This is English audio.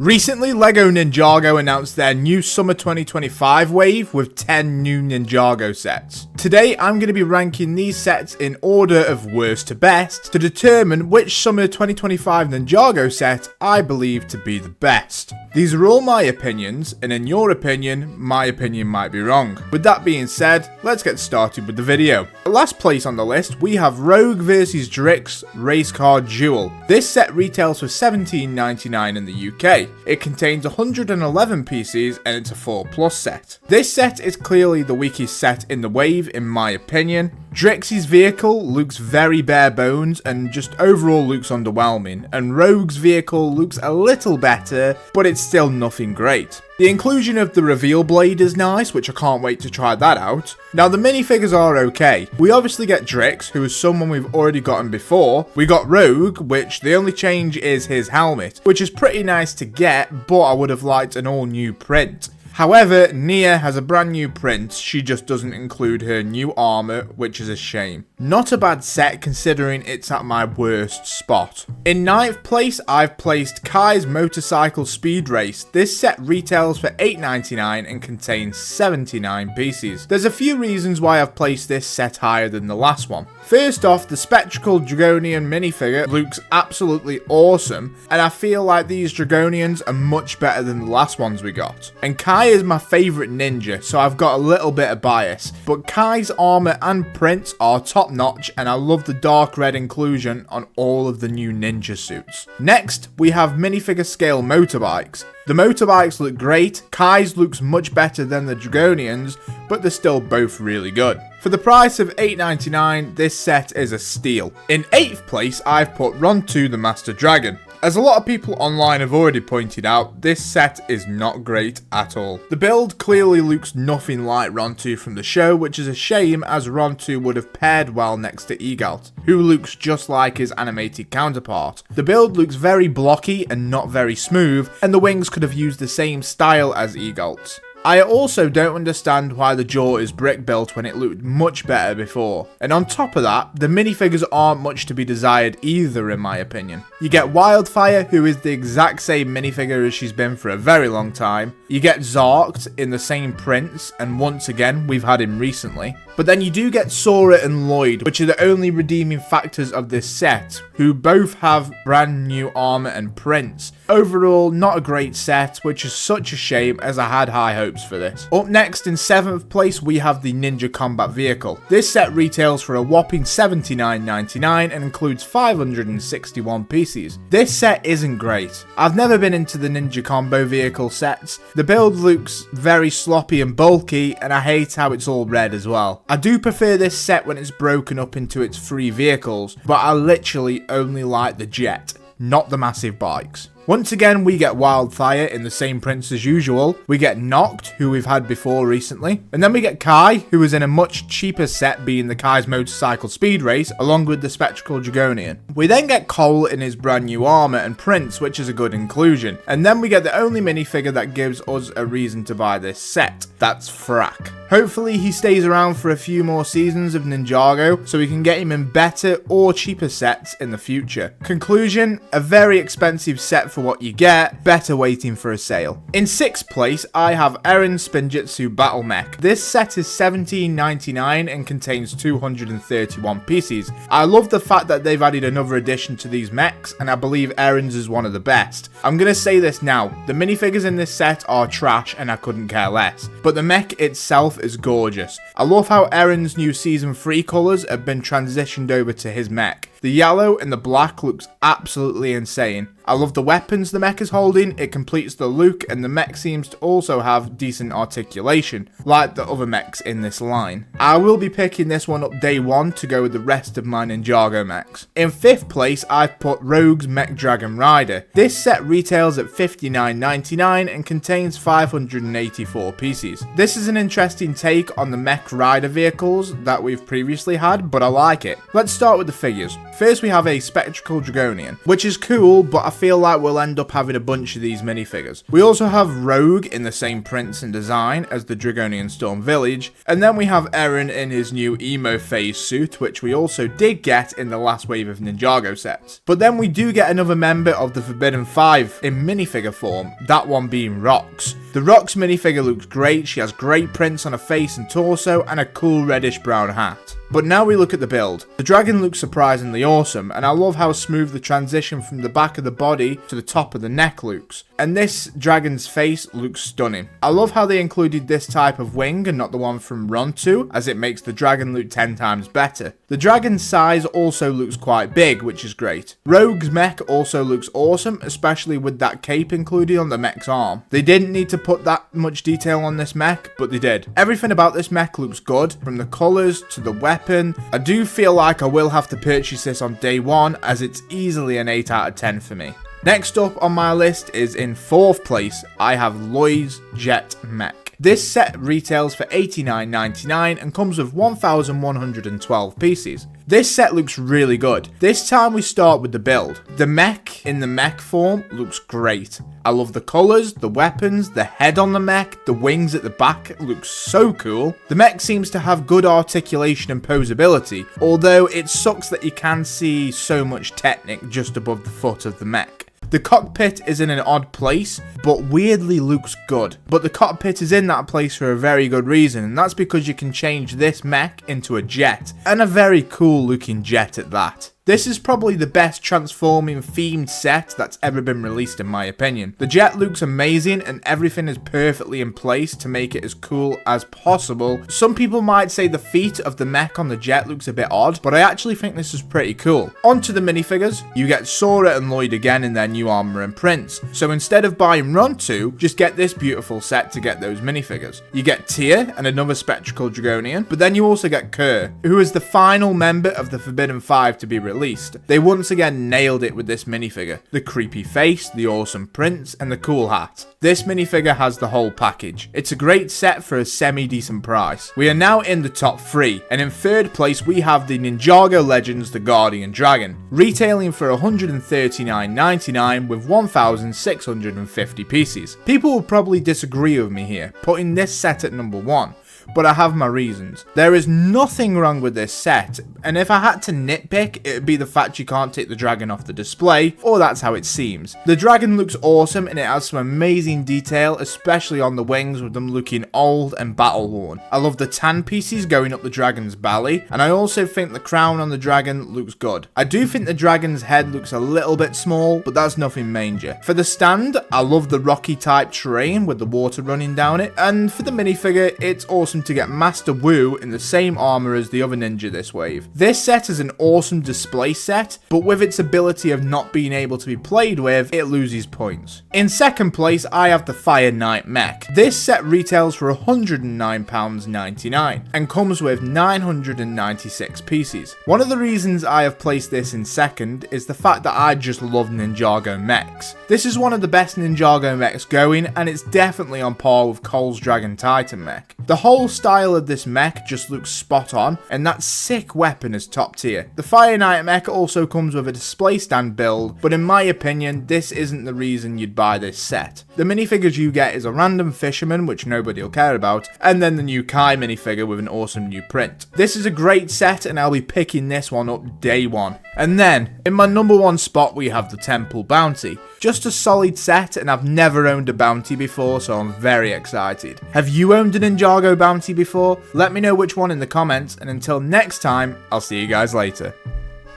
Recently, LEGO Ninjago announced their new Summer 2025 wave with 10 new Ninjago sets. Today, I'm going to be ranking these sets in order of worst to best to determine which Summer 2025 Ninjago set I believe to be the best. These are all my opinions, and in your opinion, my opinion might be wrong. With that being said, let's get started with the video. Last place on the list, we have Rogue vs Drix Race Car Duel. This set retails for $17.99 in the UK. It contains 111 pieces and it's a 4+ set. This set is clearly the weakest set in the wave in my opinion. Drix's vehicle looks very bare bones and just overall looks underwhelming, and Rogue's vehicle looks a little better, but it's still nothing great. The inclusion of the reveal blade is nice, which I can't wait to try that out. Now the minifigures are okay. We obviously get Drix, who is someone we've already gotten before. We got Rogue, which the only change is his helmet, which is pretty nice to get, but I would have liked an all new print. However, Nia has a brand new print, she just doesn't include her new armor, which is a shame. Not a bad set considering it's at my worst spot. In 9th place, I've placed Kai's Motorcycle Speed Race. This set retails for $8.99 and contains 79 pieces. There's a few reasons why I've placed this set higher than the last one. First off, the Spectral Dragonian minifigure looks absolutely awesome, and I feel like these Dragonians are much better than the last ones we got. And Kai is my favourite ninja, so I've got a little bit of bias, but Kai's armour and prints are top notch, and I love the dark red inclusion on all of the new ninja suits. Next, we have minifigure scale motorbikes. The motorbikes look great, Kai's looks much better than the Dragonians, but they're still both really good. For the price of $8.99, this set is a steal. In 8th place, I've put Rontu the Master Dragon. As a lot of people online have already pointed out, this set is not great at all. The build clearly looks nothing like Rontu from the show, which is a shame as Rontu would have paired well next to Egalt, who looks just like his animated counterpart. The build looks very blocky and not very smooth, and the wings could have used the same style as Egalt's. I also don't understand why the jaw is brick built when it looked much better before. And on top of that, the minifigures aren't much to be desired either in my opinion. You get Wildfire, who is the exact same minifigure as she's been for a very long time. You get Zarked in the same prints, and once again, we've had him recently. But then you do get Sora and Lloyd, which are the only redeeming factors of this set, who both have brand new armor and prints. Overall, not a great set, which is such a shame as I had high hopes for this. Up next, in 7th place, we have the Ninja Combat Vehicle. This set retails for a whopping $79.99 and includes 561 pieces. This set isn't great. I've never been into the Ninja Combo Vehicle sets. The build looks very sloppy and bulky, and I hate how it's all red as well. I do prefer this set when it's broken up into its 3 vehicles, but I literally only like the jet, not the massive bikes. Once again, we get Wildfire in the same prints as usual. We get Noct, who we've had before recently. And then we get Kai, who is in a much cheaper set, being the Kai's Motorcycle Speed Race, along with the Spectral Dragonian. We then get Cole in his brand new armor and prints, which is a good inclusion. And then we get the only minifigure that gives us a reason to buy this set. That's Frack. Hopefully he stays around for a few more seasons of Ninjago, so we can get him in better or cheaper sets in the future. Conclusion, a very expensive set for what you get, better waiting for a sale. In 6th place, I have Arin Spinjitzu Battle Mech. This set is $17.99 and contains 231 pieces. I love the fact that they've added another addition to these mechs, and I believe Arin's is one of the best. I'm gonna say this now, the minifigures in this set are trash and I couldn't care less, but the mech itself is gorgeous. I love how Arin's new season 3 colours have been transitioned over to his mech. The yellow and the black looks absolutely insane. I love the weapons the mech is holding, it completes the look, and the mech seems to also have decent articulation, like the other mechs in this line. I will be picking this one up day 1 to go with the rest of my Ninjago mechs. In 5th place, I've put Rogue's Mech Dragon Rider. This set retails at $59.99 and contains 584 pieces. This is an interesting take on the Mech Rider vehicles that we've previously had, but I like it. Let's start with the figures. First we have a Spectral Dragonian, which is cool, but I feel like we'll end up having a bunch of these minifigures. We also have Rogue in the same prints and design as the Dragonian Storm Village, and then we have Arin in his new emo phase suit, which we also did get in the last wave of Ninjago sets. But then we do get another member of the Forbidden Five in minifigure form, that one being Rox. The Rox minifigure looks great, she has great prints on her face and torso, and a cool reddish brown hat. But now we look at the build. The dragon looks surprisingly awesome, and I love how smooth the transition from the back of the body to the top of the neck looks. And this dragon's face looks stunning. I love how they included this type of wing and not the one from Rontu, as it makes the dragon look 10 times better. The dragon's size also looks quite big, which is great. Rogue's mech also looks awesome, especially with that cape included on the mech's arm. They didn't need to put that much detail on this mech, but they did. Everything about this mech looks good, from the colours to the weapon. I do feel like I will have to purchase this on day one, as it's easily an 8 out of 10 for me. Next up on my list is in 4th place, I have Lloyd's Jet Mech. This set retails for $89.99 and comes with 1,112 pieces. This set looks really good. This time we start with the build. The mech in the mech form looks great. I love the colours, the weapons, the head on the mech, the wings at the back looks so cool. The mech seems to have good articulation and posability, although it sucks that you can see so much Technic just above the foot of the mech. The cockpit is in an odd place, but weirdly looks good. But the cockpit is in that place for a very good reason, and that's because you can change this mech into a jet, and a very cool looking jet at that. This is probably the best transforming themed set that's ever been released in my opinion. The jet looks amazing and everything is perfectly in place to make it as cool as possible. Some people might say the feet of the mech on the jet looks a bit odd, but I actually think this is pretty cool. Onto the minifigures, you get Sora and Lloyd again in their new armor and prints. So instead of buying Rontu, just get this beautiful set to get those minifigures. You get Tyr and another Spectral Dragonian, but then you also get Kerr, who is the final member of the Forbidden Five to be released. They once again nailed it with this minifigure. The creepy face, the awesome prints, and the cool hat. This minifigure has the whole package. It's a great set for a semi-decent price. We are now in the top 3, and in 3rd place we have the Ninjago Legends The Guardian Dragon, retailing for $139.99 with 1,650 pieces. People will probably disagree with me here, putting this set at number 1. But I have my reasons. There is nothing wrong with this set, and if I had to nitpick, it would be the fact you can't take the dragon off the display, or that's how it seems. The dragon looks awesome and it has some amazing detail, especially on the wings with them looking old and battle worn. I love the tan pieces going up the dragon's belly, and I also think the crown on the dragon looks good. I do think the dragon's head looks a little bit small, but that's nothing major. For the stand, I love the rocky type terrain with the water running down it, and for the minifigure, it's awesome to get Master Wu in the same armor as the other ninja this wave. This set is an awesome display set, but with its ability of not being able to be played with, it loses points. In 2nd place, I have the Fire Knight Mech. This set retails for £109.99 and comes with 996 pieces. One of the reasons I have placed this in 2nd is the fact that I just love Ninjago mechs. This is one of the best Ninjago mechs going, and it's definitely on par with Cole's Dragon Titan mech. The whole style of this mech just looks spot on, and that sick weapon is top tier. The Fire Knight mech also comes with a display stand build, but in my opinion, this isn't the reason you'd buy this set. The minifigures you get is a random fisherman, which nobody will care about, and then the new Kai minifigure with an awesome new print. This is a great set, and I'll be picking this one up day one. And then, in my number 1 spot, we have the Temple Bounty. Just a solid set, and I've never owned a bounty before, so I'm very excited. Have you owned a Ninjago bounty before? Let me know which one in the comments, and until next time, I'll see you guys later.